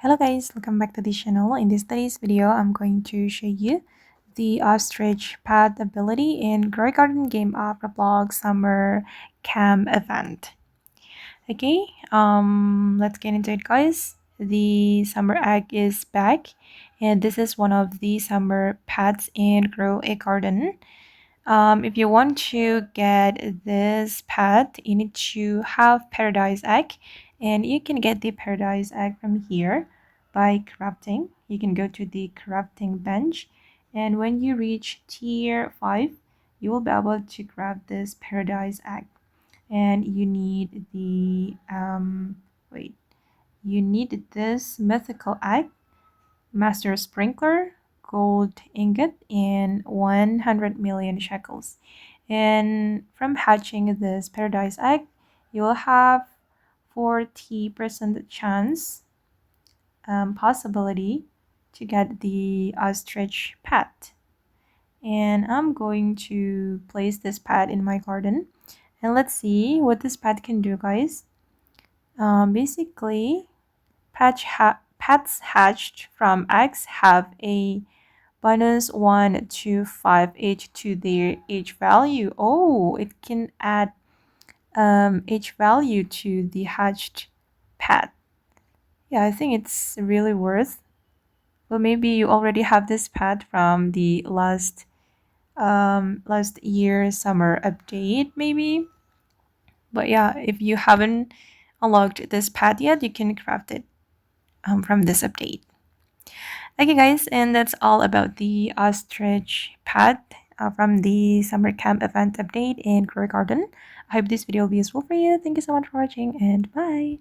Hello guys, welcome back to the channel. In this today's video, I'm going to show you the Ostrich Pet ability in Grow Garden game of Roblox Summer Camp event. Okay, let's get into it guys. The summer egg is back and this is one of the summer pets in Grow a Garden. If you want to get this pet, you need to have paradise egg, and you can get the paradise egg from here by crafting. You can go to the crafting bench, and when you reach tier 5, you will be able to craft this paradise egg. And you need the you need this mythical egg, master sprinkler, gold ingot, and 100 million shekels. And from hatching this paradise egg, you will have 40% chance possibility to get the ostrich pet. And I'm going to place this pet in my garden. And let's see what this pet can do, guys. Basically, pets hatched from eggs have a bonus 1 to 5 each to their age value. Oh, it can add age value to the hatched pet. Yeah, I think it's really worth. Well, maybe you already have this pet from the last year summer update, maybe. But yeah, if you haven't unlocked this pet yet, you can craft it from this update. Okay, guys, and that's all about the ostrich pet from the summer camp event update in Grow Garden. I hope this video will be useful for you. Thank you so much for watching, and bye.